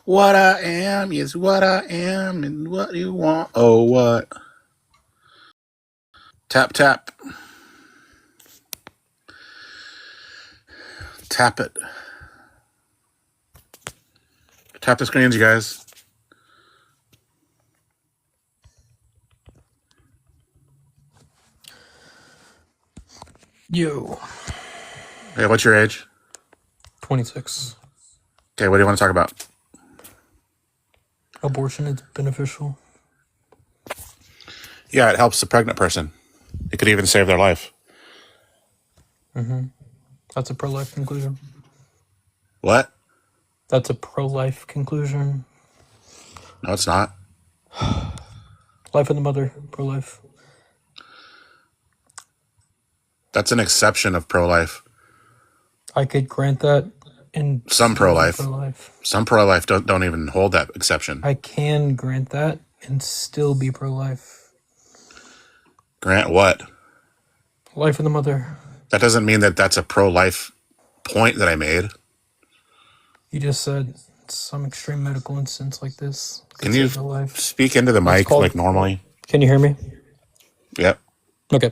What I am is what I am, and what you want. Oh, what? Tap, tap. Tap it. Tap the screens, you guys. Yo. Hey, what's your age? 26. Okay, what do you want to talk about? Abortion is beneficial. Yeah, it helps the pregnant person. It could even save their life. That's a pro-life conclusion. What? That's a pro-life conclusion. No, it's not. Life of the mother, pro-life. That's an exception of pro-life. I could grant that and Some still be pro-life. pro-life. Some pro-life don't even hold that exception. I can grant that and still be pro-life. Grant what? Life of the mother. That doesn't mean that that's a pro-life point that I made. You just said some extreme medical instance like this could Can you save a life. speak into the mic called- like normally? Can you hear me? Yep. Okay.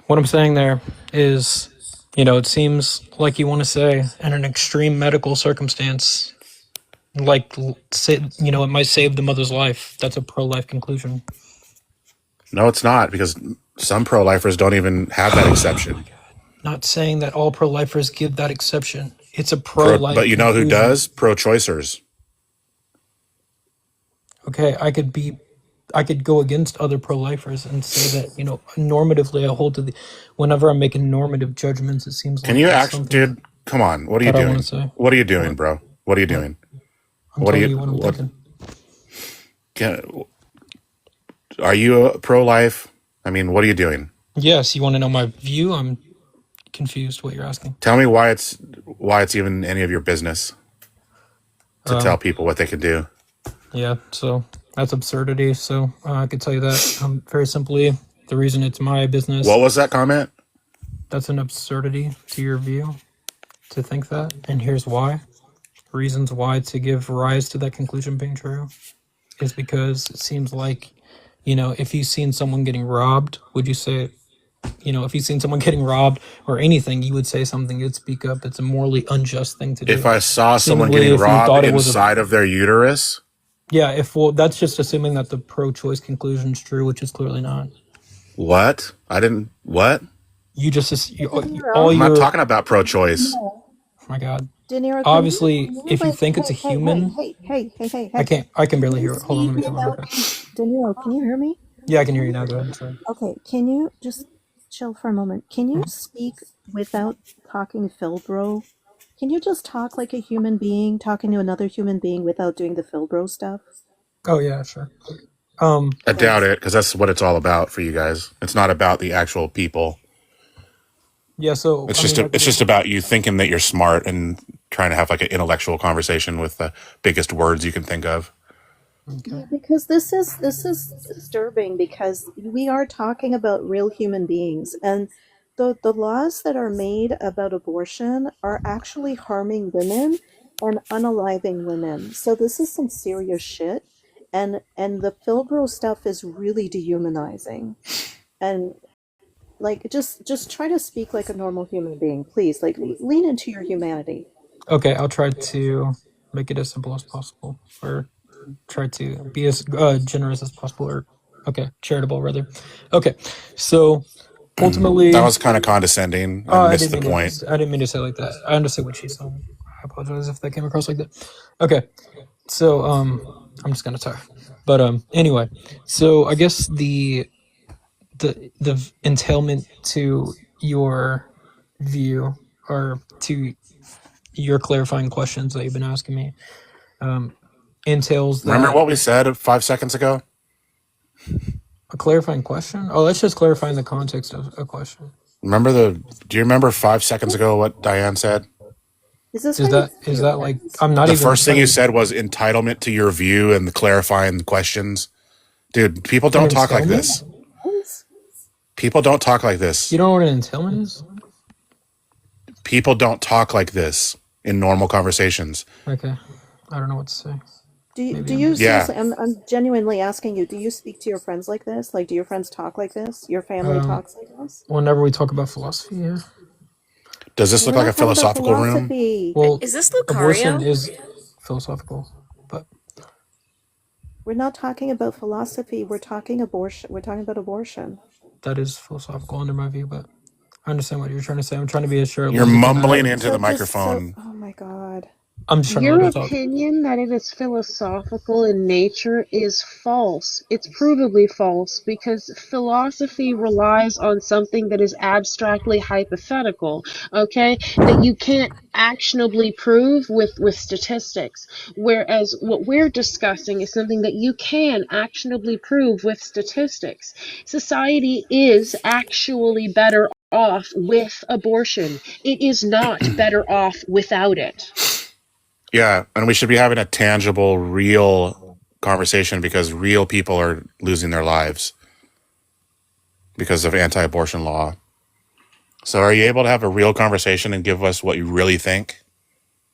What I'm saying there is, it seems like you want to say in an extreme medical circumstance, like, it might save the mother's life. That's a pro-life conclusion. No, it's not, because some pro-lifers don't even have that exception. Not saying that all pro-lifers give that exception. It's a pro-life But you know who conclusion. does? Pro-choicers. Okay, I could go against other pro-lifers and say that, normatively I hold to the, whenever I'm making normative judgments, it seems Can like you that's actually, something dude? Come on. What are you that I doing? wanna say. What are you doing, bro? What are you doing? I'm What do telling you- you what I'm what- thinking. Are you a pro-life? I mean, what are you doing? Yes, you want to know my view? I'm confused what you're asking. Tell me why it's even any of your business to tell people what they can do. Yeah, so that's absurdity. So I could tell you that very simply, the reason it's my business, What was that comment? that's an absurdity to your view to think that. And here's why. Reasons why to give rise to that conclusion being true is because it seems like, if you've seen someone getting robbed, would you say, if you've seen someone getting robbed or anything, you would say something, you'd speak up. It's a morally unjust thing to do. If I saw someone Seemingly, getting if you robbed thought it was inside of their uterus, Yeah, that's just assuming that the pro-choice conclusion is true, which is clearly not. what? What? You just I'm not talking about pro-choice. Oh my God. Dinero, Obviously, if you think it's a human, hey. I can barely hear it. Hold on, let me turn my mic up. Dinero, can you hear me? Yeah, I can hear you now. Go ahead. Sorry. Okay, can you just chill for a moment? Can you speak without talking Philbro? Can you just talk like a human being, talking to another human being without doing the Philbro stuff? Oh yeah, sure. I doubt it, because that's what it's all about for you guys. It's not about the actual people. Yeah, so It's just about you thinking that you're smart and trying to have like an intellectual conversation with the biggest words you can think of. Yeah, because this is disturbing, because we are talking about real human beings, and the laws that are made about abortion are actually harming women and unaliving women. So this is some serious shit, and the Philbro stuff is really dehumanizing. And like, just try to speak like a normal human being, please. Like, lean into your humanity. Okay, I'll try to make it as simple as possible, or try to be as generous as possible, or charitable rather. Okay, so ultimately, That was kind of condescending. I missed the point. I didn't mean to say it like that. I understand what she's saying. I apologize if that came across like that. Okay, so I'm just gonna talk. But anyway, so I guess the entailment to your view, or to your clarifying questions that you've been asking me, entails that. Remember what we said 5 seconds ago? A clarifying question? Oh, that's just clarifying the context of a question. Do you remember 5 seconds ago what Diane said? Is this Is that like, I'm not The even first thing you said was entitlement to your view and the clarifying the questions. Dude, people don't talk like this. People don't talk like this. You don't know what an entailment is? People don't talk like this in normal conversations. Okay. I don't know what to say. Maybe Do I'm you just Yeah. seriously? I'm genuinely asking you. Do you speak to your friends like this? Like, do your friends talk like this? Your family um talks like this? whenever we talk about philosophy, yeah. Does this We're look like a not talking about philosophical room? philosophy. Well, Is this abortion Lucario? is philosophical, but We're not talking about philosophy. We're talking abortion. We're talking about abortion. that is philosophical under my view. But I understand what you're trying to say. I'm trying to be as short You're lived as mumbling I. into the So, microphone. oh my God. I'm just trying to let Your her talk. opinion that it is philosophical in nature is false. It's provably false because philosophy relies on something that is abstractly hypothetical, okay? That you can't actionably prove with statistics. Whereas what we're discussing is something that you can actionably prove with statistics. Society is actually better off with abortion. It is not better off without it. Yeah, and we should be having a tangible, real conversation because real people are losing their lives because of anti-abortion law. So are you able to have a real conversation and give us what you really think?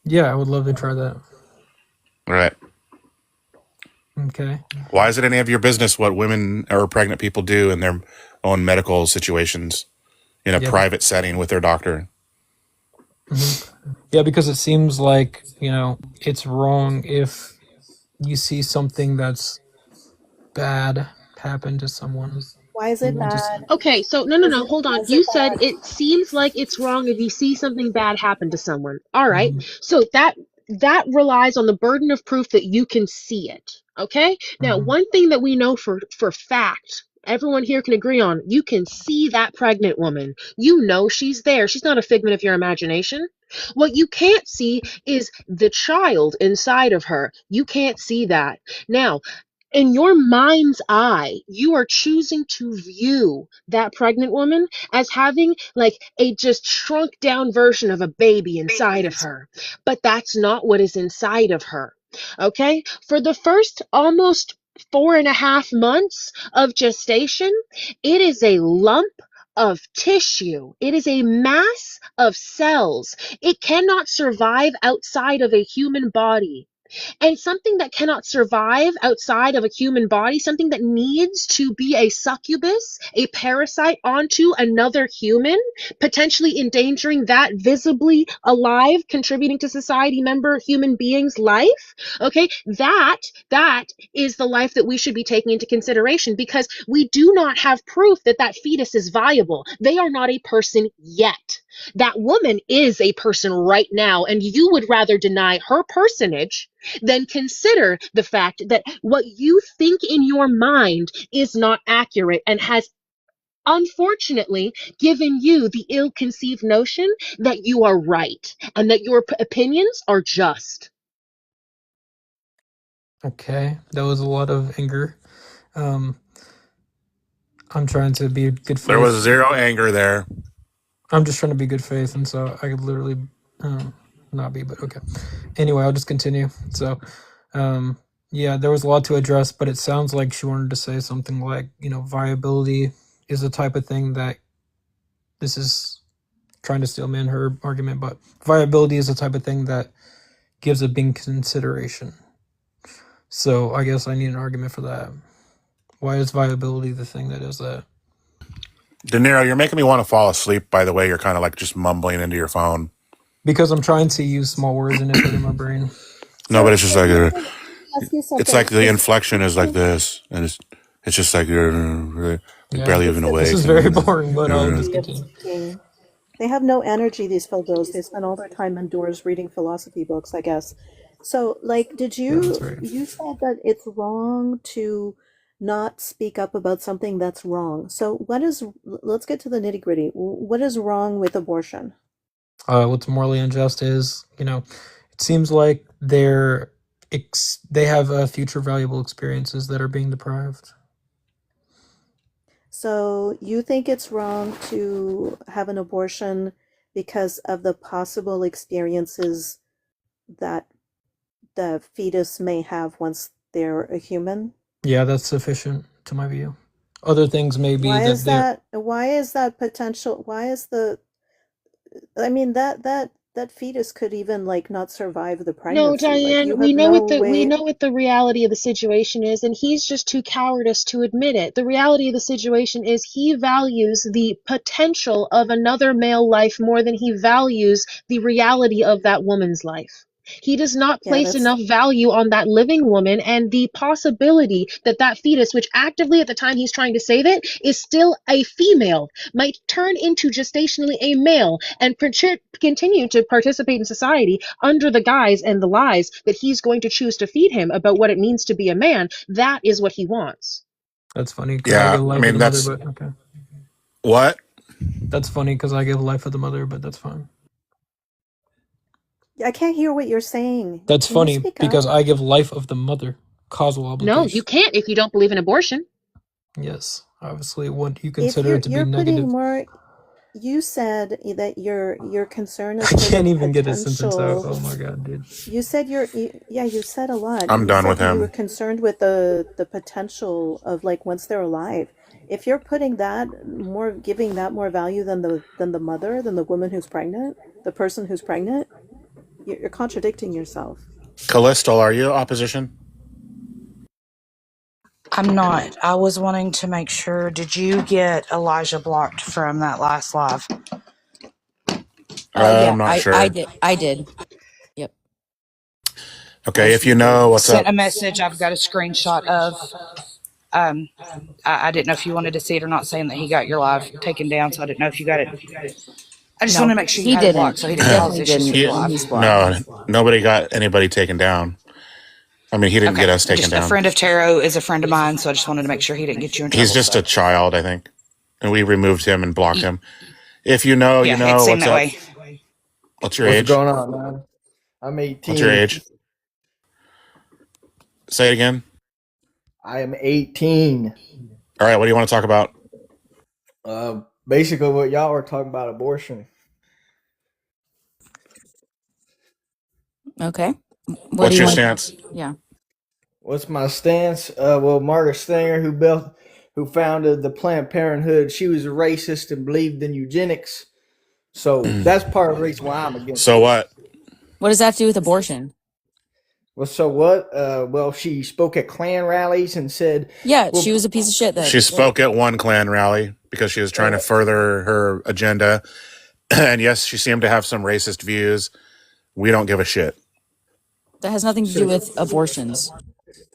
Yeah, I would love to try that. All right. Okay. Why is it any of your business what women or pregnant people do in their own medical situations in a Yeah. private setting with their doctor? Yeah, because it seems like, it's wrong if you see something that's bad happen to someone. Why is it You just bad? Okay, so no, hold Why on. is You it said bad? it seems like it's wrong if you see something bad happen to someone. All right. Mhm. So that relies on the burden of proof that you can see it. Okay? Now, Mhm. one thing that we know for fact, everyone here can agree on, you can see that pregnant woman. You know she's there. She's not a figment of your imagination. What you can't see is the child inside of her. You can't see that. Now, in your mind's eye, you are choosing to view that pregnant woman as having like a just shrunk down version of a baby inside of her. But that's not what is inside of her. Okay? For the first almost 4.5 months of gestation, it is a lump of tissue. It is a mass of cells. It cannot survive outside of a human body. And something that cannot survive outside of a human body, something that needs to be a succubus, a parasite onto another human, potentially endangering that visibly alive, contributing to society member human being's life. Okay, that is the life that we should be taking into consideration because we do not have proof that that fetus is viable. They are not a person yet. That woman is a person right now, and you would rather deny her personage than consider the fact that what you think in your mind is not accurate and has unfortunately given you the ill-conceived notion that you are right and that your opinions are just. Okay, that was a lot of anger. Um, I'm trying to be good There was faith. zero anger there. I'm just trying to be good faith, and so I could literally not be, but okay. Anyway, I'll just continue. So, yeah, there was a lot to address, but it sounds like she wanted to say something like, viability is the type of thing that this is trying to steel man her argument, but viability is the type of thing that gives a big consideration. So I guess I need an argument for that. Why is viability the thing that is that? De Niro, you're making me want to fall asleep, by the way. You're kind of like just mumbling into your phone. Because I'm trying to use small words and input in my brain. No, but it's just like let me ask you it's something. like the inflection is like this, and it's just like you're Yeah. barely even awake. This is very boring, but I'll just continue. They have no energy, these Phildos. They spend all their time indoors reading philosophy books, I guess. So, like, That's right. you said that it's wrong to not speak up about something that's wrong. So, let's get to the nitty gritty. What is wrong with abortion? What's morally unjust is, it seems like they have future valuable experiences that are being deprived. So, you think it's wrong to have an abortion because of the possible experiences that the fetus may have once they're a human? Yeah, that's sufficient to my view. Other things may be Why is that that? Why is that potential? Why is the? I mean that that fetus could even like not survive the No, pregnancy. Like Diane, you have no we way. know what the reality of the situation is, and he's just too cowardice to admit it. The reality of the situation is he values the potential of another male life more than he values the reality of that woman's life. He does not Yeah, place that's enough value on that living woman and the possibility that that fetus, which actively at the time he's trying to save it, is still a female, might turn into gestationally a male and continue to participate in society under the guise and the lies that he's going to choose to feed him about what it means to be a man. That is what he wants. That's funny because I Yeah, give I life of mean the mother, that's but okay. what. That's funny because I give life of the mother, but that's fine. I can't hear what you're saying. That's Can you funny speak because up? I give life of the mother. Causal No, you obligation. can't if you don't believe in abortion. Yes. Obviously, what you If consider to be you're putting negative. more, you said that your concern is I for the can't even get a sentence out. potential. Oh my god, dude. You said yeah, you said a lot. I'm You done said with that you were him. concerned with the potential of like once they're alive. If you're putting that more, giving that more value than the mother, than the woman who's pregnant, the person who's pregnant, you're contradicting yourself. Callisto, are you opposition? I'm not. I was wanting to make sure. Did you get Elijah blocked from that last live? I'm Yeah, not I sure. did. I did. Yep. Okay, if you know, what's Sent up? a message. I've got a screenshot of. Um, I didn't know if you wanted to see it or not, saying that he got your live taken down. So I didn't know if you got it. I just No, wanted to make sure you he had it blocked didn't. so he He didn't cause definitely issues didn't, with the and live. he's blocked. No, nobody got anybody taken down. I mean, he didn't get Okay, us taken just a down. friend of Tarot is a friend of mine, so I just wanted to make sure he didn't get you in He's trouble. just So a child, I think, and we removed him and blocked him. If you know, you yeah, it know. seemed What's that up? way. What's your What's age? going on, man? I'm What's your 18. age? Say it again. I am 18. All right, what do you want to talk about? Basically, what y'all were talking about abortion. Okay. What do What's you your want? stance? Yeah. What's my stance? Well, Margaret Sanger, who founded the Planned Parenthood, she was a racist and believed in eugenics. So that's part of the reason why I'm against So it. what? What does that have to do with abortion? Well, so what? Well, she spoke at Klan rallies and said, Yeah, well, she was a piece of shit. That She spoke at one Klan rally because she was trying to further her agenda. And yes, she seemed to have some racist views. We don't give a shit. that has nothing to do with abortions.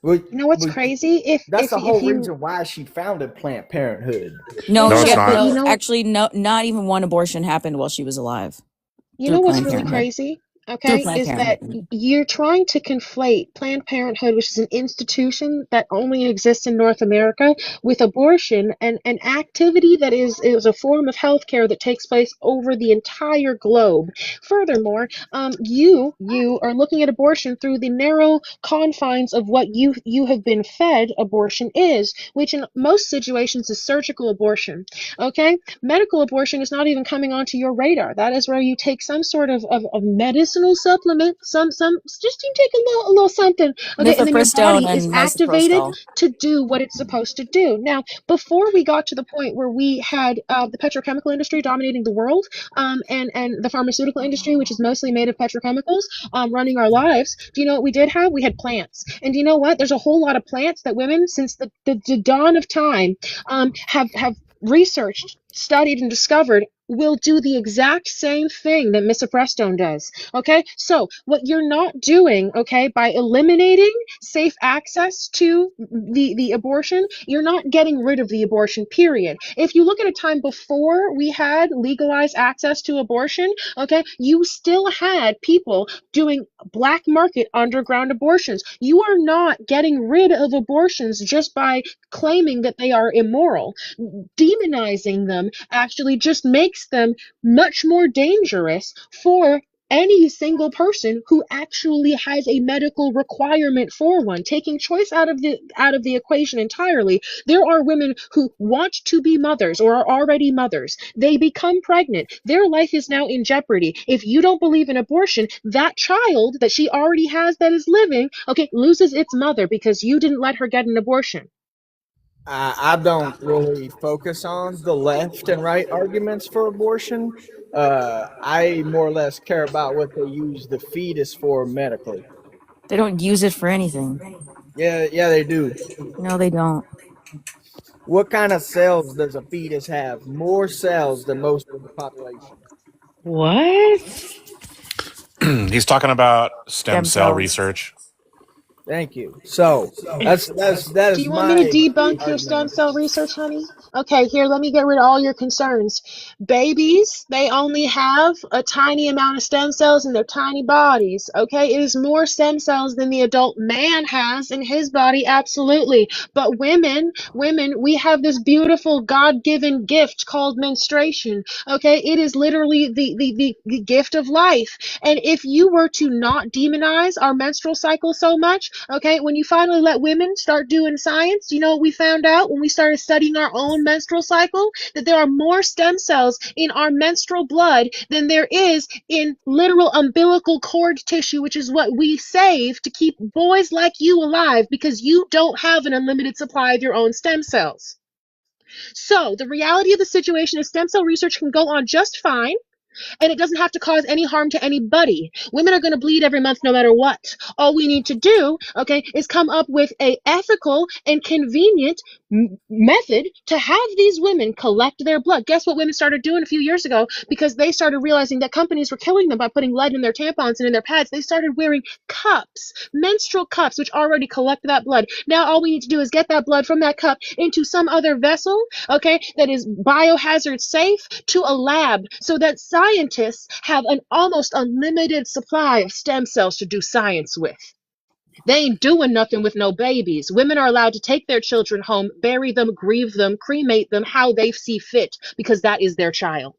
well, You know what's well, crazy? that's the whole If you reason why she founded Planned Parenthood. No, No, she it's got, not. but no. Actually, no. Not even one abortion happened while she was alive you through know what's Planned really Parenthood. crazy? Through Okay, Planned is that Parenthood. you're trying to conflate Planned Parenthood, which is an institution that only exists in North America, with abortion and an activity that is a form of healthcare that takes place over the entire globe. Furthermore, you are looking at abortion through the narrow confines of what you have been fed abortion is, which in most situations is surgical abortion. Okay, medical abortion is not even coming onto your radar. That is where you take some sort of medicinal supplement, just you take a little something, okay, and then your Mifepristone body is and activated misoprostol. to do what it's supposed to do. Now, before we got to the point where we had the petrochemical industry dominating the world, and the pharmaceutical industry, which is mostly made of petrochemicals, running our lives, do you know what we did have? We had plants, and do you know what? There's a whole lot of plants that women, since the dawn of time, have researched, studied, and discovered will do the exact same thing that misoprostone does. Okay, so what you're not doing, okay, by eliminating safe access to the abortion, you're not getting rid of the abortion. Period. If you look at a time before we had legalized access to abortion, okay, you still had people doing black market underground abortions. You are not getting rid of abortions just by claiming that they are immoral. Demonizing them actually just makes them much more dangerous for any single person who actually has a medical requirement for one. Taking choice out of the equation entirely, there are women who want to be mothers or are already mothers. They become pregnant, their life is now in jeopardy. If you don't believe in abortion, that child that she already has that is living, okay, loses its mother because you didn't let her get an abortion. I don't really focus on the left and right arguments for abortion. I more or less care about what they use the fetus for medically. They don't use it for anything. Yeah, they do. No, they don't. What kind of cells does a fetus have? More cells than most of the population. What? He's talking about stem Stem cell cells. research. Thank you. So that Do is you want me to my debunk your stem argument. cell research, honey? Okay, here, let me get rid of all your concerns. Babies, they only have a tiny amount of stem cells in their tiny bodies. Okay, it is more stem cells than the adult man has in his body, absolutely. But women, we have this beautiful God-given gift called menstruation. Okay, it is literally the gift of life. And if you were to not demonize our menstrual cycle so much, okay, when you finally let women start doing science, you know what we found out when we started studying our own menstrual cycle? That there are more stem cells in our menstrual blood than there is in literal umbilical cord tissue, which is what we save to keep boys like you alive because you don't have an unlimited supply of your own stem cells. So the reality of the situation is stem cell research can go on just fine, and it doesn't have to cause any harm to anybody. Women are going to bleed every month no matter what. All we need to do, okay, is come up with a ethical and convenient method to have these women collect their blood. Guess what women started doing a few years ago? Because they started realizing that companies were killing them by putting lead in their tampons and in their pads. They started wearing cups, menstrual cups, which already collect that blood. Now all we need to do is get that blood from that cup into some other vessel, okay, that is biohazard safe, to a lab so that scientists have an almost unlimited supply of stem cells to do science with. They ain't doing nothing with no babies. Women are allowed to take their children home, bury them, grieve them, cremate them how they see fit because that is their child.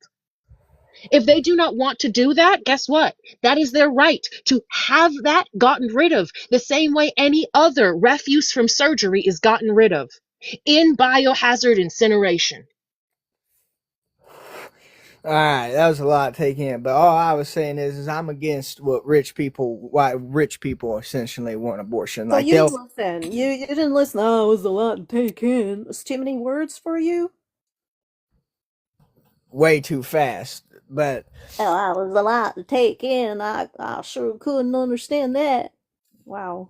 If they do not want to do that, guess what? That is their right to have that gotten rid of the same way any other refuse from surgery is gotten rid of in biohazard incineration. All right, that was a lot to take in, but all I was saying is I'm against why rich people essentially want abortion. So Like you they'll didn't listen. You didn't listen. Oh, it was a lot to take in. It's too many words for you. way too fast, but Oh, that was a lot to take in. I sure couldn't understand that. Wow.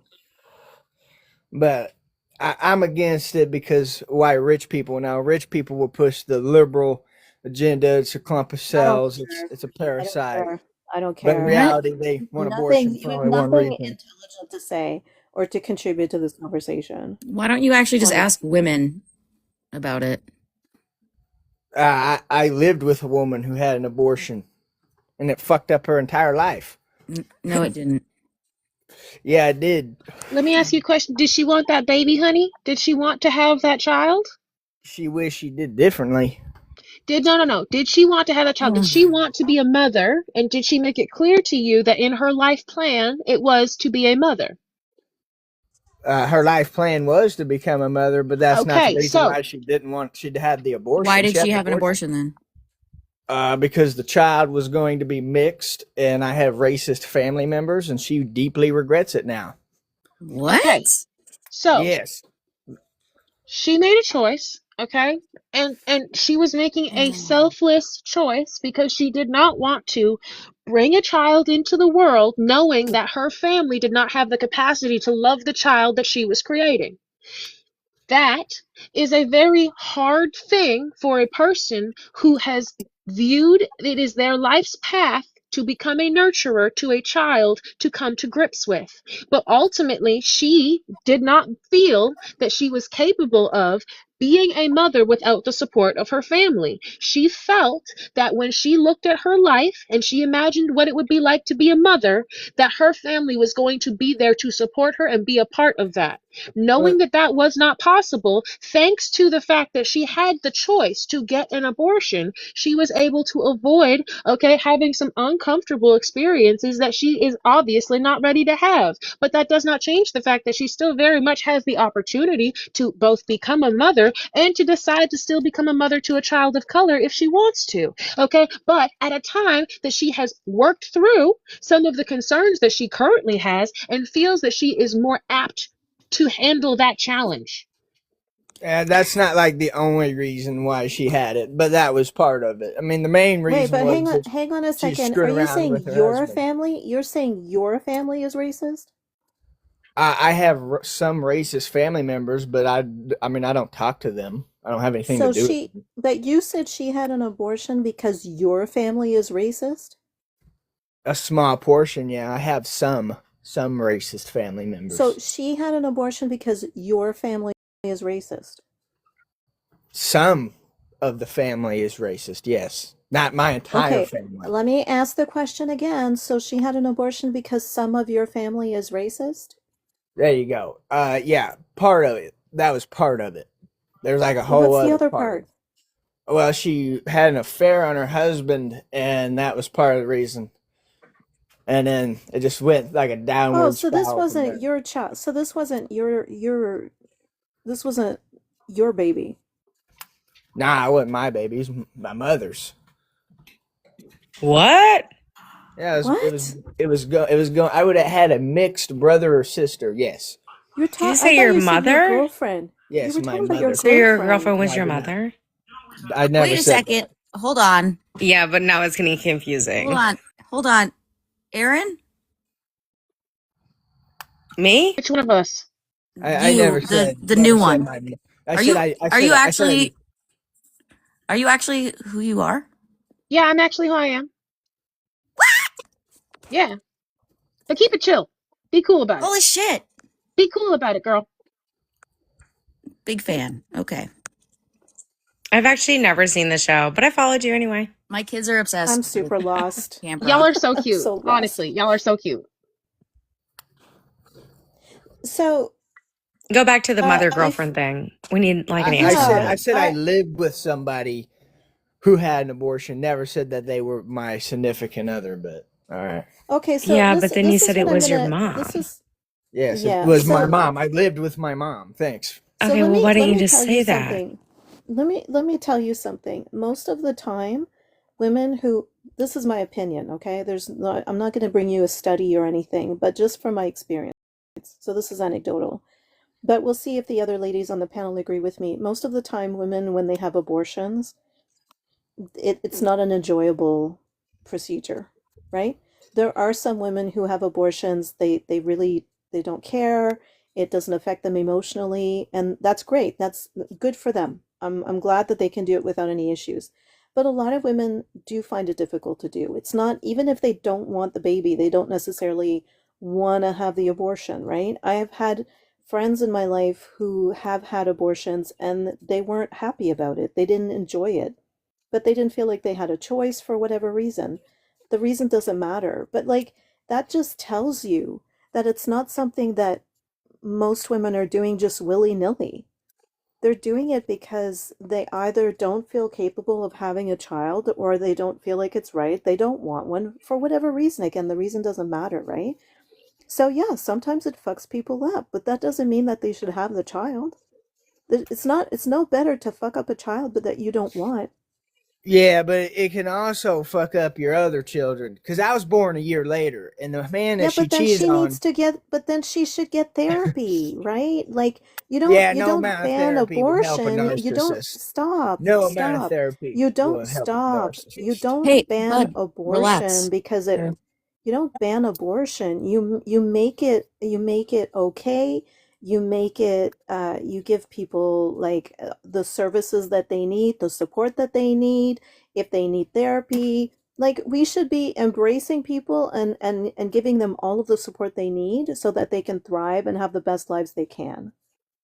but I'm against it because why rich people? Now, rich people will push the liberal agenda. It's a clump of I don't cells. care. It's a I don't parasite. care. I don't But in care. What? reality, they want abortion Nothing. for You have only one nothing reason. intelligent to say or to contribute to this conversation. Why don't you actually just Honest. ask women about it? I lived with a woman who had an abortion, and it fucked up her entire life. No, it didn't. Yeah, it did. Let me ask you a question. Did she want that baby, honey? Did she want to have that child? She wished she did differently. No. Did she want to have that child? Did she want to be a mother? And did she make it clear to you that in her life plan it was to be a mother? Her life plan was to become a mother, but that's not the Okay, reason so why she didn't want. She'd had the abortion. Why did had she the have an abortion then? Because the child was going to be mixed, and I have racist family members, and she deeply regrets it now. What? okay, so Yes. she made a choice, okay? And she was making a selfless choice because she did not want to bring a child into the world knowing that her family did not have the capacity to love the child that she was creating. That is a very hard thing for a person who has viewed it is their life's path to become a nurturer to a child to come to grips with. But ultimately, she did not feel that she was capable of being a mother without the support of her family. She felt that when she looked at her life and she imagined what it would be like to be a mother, that her family was going to be there to support her and be a part of that. Knowing that that was not possible, thanks to the fact that she had the choice to get an abortion, she was able to avoid, okay, having some uncomfortable experiences that she is obviously not ready to have. But that does not change the fact that she still very much has the opportunity to both become a mother and to decide to still become a mother to a child of color if she wants to, okay? But at a time that she has worked through some of the concerns that she currently has and feels that she is more apt to handle that challenge. That's not like the only reason why she had it, but that was part of it. I mean, the main Wait, reason but was that hang on a she's second. Are screwing you around saying with her your husband. family? You're saying your family is racist? I have some racist family members, but I mean, I don't talk to them. I don't have anything to So do with them. but you said she had an abortion because your family is racist? A small portion, yeah. I have some racist family So members. she had an abortion because your family is racist. Some of the family is racist, yes. Not my entire Okay, family. let me ask the question again. So she had an abortion because some of your family is racist? There you go. Yeah, part of it. That was part of it. There's like a whole What's the other other part. part? Well, she had an affair on her husband, and that was part of the reason. And then it just went like a Oh, downward so this spiral from wasn't there. your child. So this wasn't this wasn't your baby. Nah, it wasn't my baby. It was my mother's. What? Yeah, What? it was going. I would have had a mixed brother or sister. Yes, You're Did you I say thought your you said your mother? girlfriend. You yes, were my talking about your mother. So your girlfriend. girlfriend was No, I your did not. mother? I never Wait a said second. that. Hold on. Yeah, but now it's getting Hold confusing. on. Hold on. Aaron? Me? Which one of us? I You, never the new one. my. I Are said you I are you said actually are you actually who you are? Yeah, I'm actually who I am. Yeah. But keep it chill. Be cool about it. Holy shit. Be cool about it, girl. Big fan. Okay. I've actually never seen the show, but I followed you anyway. My kids are obsessed I'm with super lost. Camp Y'all Rock. are so I'm cute. so lost. Honestly, y'all are so cute. So, Go back to the mother I girlfriend thing. We need like an I answer to said yeah, I that. said I I lived with somebody who had an abortion. Never said that they were my significant other. But all right. okay, so Yeah, but then you this is said it what I'm was your gonna mom. this is Yes, it yeah. was my So mom. I lived with my mom. Thanks. so Okay, well, why let didn't you me just tell say you that? something. Let me tell you something. Most of the time, women who this is my opinion, okay? I'm not going to bring you a study or anything, but just from my experience. So this is anecdotal. But we'll see if the other ladies on the panel agree with me. Most of the time, women, when they have abortions, it's not an enjoyable procedure, right? There are some women who have abortions, they really they don't care. It doesn't affect them emotionally, and that's great. That's good for them. I'm glad that they can do it without any issues. But a lot of women do find it difficult to do. It's not even if they don't want the baby, they don't necessarily want to have the abortion, right? I have had friends in my life who have had abortions and they weren't happy about it. They didn't enjoy it, but they didn't feel like they had a choice for whatever reason. The reason doesn't matter. But like that just tells you that it's not something that most women are doing just willy-nilly. They're doing it because they either don't feel capable of having a child or they don't feel like it's right. They don't want one for whatever reason. Again, the reason doesn't matter, right? So yeah, sometimes it fucks people up, but that doesn't mean that they should have the child. It's no better to fuck up a child but that you don't want. Yeah, but it can also fuck up your other children. Because I was born a year later, and the man that Yeah, she but then cheated she needs on. to get, but then she should get therapy, right? Like Yeah, you no don't amount of ban therapy would help a abortion. You don't narcissist. No amount of stop. therapy You will don't help a stop. You narcissist. don't Hey, ban bud, abortion relax. because Here. you don't ban abortion. You make it okay. You make it you give people like the services that they need, the support that they need, if they need therapy. Like we should be embracing people and giving them all of the support they need so that they can thrive and have the best lives they can,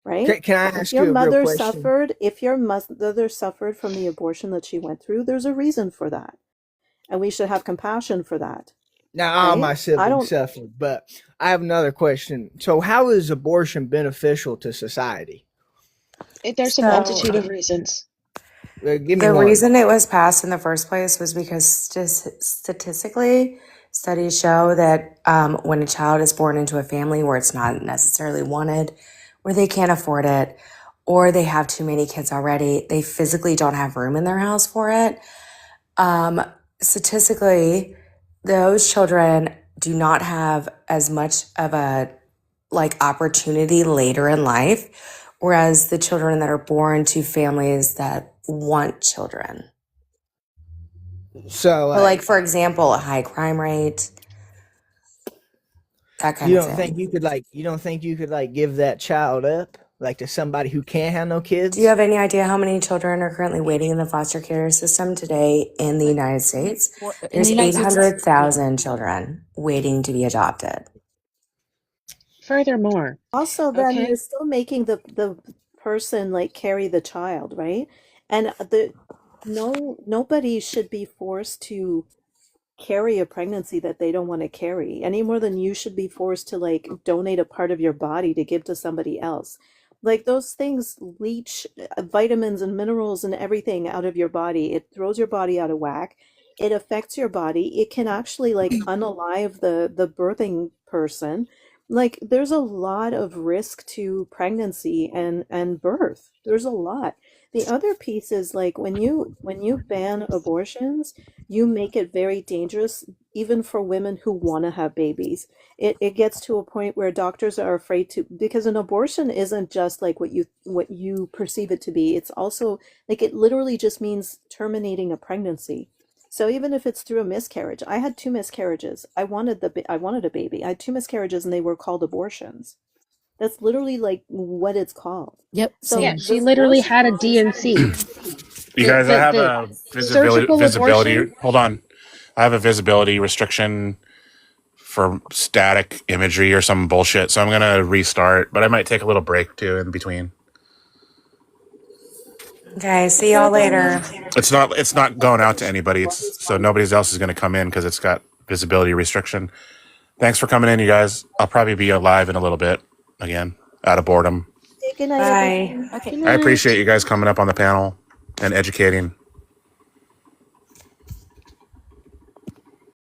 right? Can I If ask your you a real mother question? suffered, if your mother suffered from the abortion that she went through, there's a reason for that. And we should have compassion for that, Now, all right? my I siblings don't suffered, but I have another question. So, how is abortion beneficial to society? There's a So multitude of reasons. Give me The one. reason it was passed in the first place was because statistically, studies show that when a child is born into a family where it's not necessarily wanted, where they can't afford it, or they have too many kids already, they physically don't have room in their house for it. Statistically, those children do not have as much of a like opportunity later in life whereas the children that are born to families that want children. So So, like, for example, a high crime rate, that kind you of don't thing. think you could like give that child up like to somebody who can't have no kids? Do you have any idea how many children are currently waiting in the foster care system today in the United States? Well, in the There's United States, 800,000 children waiting to be adopted. Furthermore, Also, then okay, you're still making the person like carry the child, right? And nobody should be forced to carry a pregnancy that they don't want to carry any more than you should be forced to like donate a part of your body to give to somebody else. Like those things leach vitamins and minerals and everything out of your body. It throws your body out of whack. It affects your body. It can actually like unalive the birthing person. Like there's a lot of risk to pregnancy and birth. There's a lot. The other piece is like when you ban abortions, you make it very dangerous even for women who want to have babies. It gets to a point where doctors are afraid to, because an abortion isn't just like what you perceive it to be. It's also like it literally just means terminating a pregnancy. So even if it's through a miscarriage, I had 2 miscarriages. I wanted a baby. I had 2 miscarriages and they were called abortions. That's literally like what it's called. yep, So yeah, same. she the literally force had a DNC. You The guys, I have the a surgical visibility. abortion. Hold on, I have a visibility restriction for static imagery or some bullshit. So I'm gonna restart, but I might take a little break too in between. Okay, see y'all later. It's not going out to anybody. It's so nobody else is gonna come in because it's got visibility restriction. Thanks for coming in, you guys. I'll probably be live in a little bit again out of boredom. Good night, Bye. everyone. Okay. Good I night. appreciate you guys coming up on the panel and educating.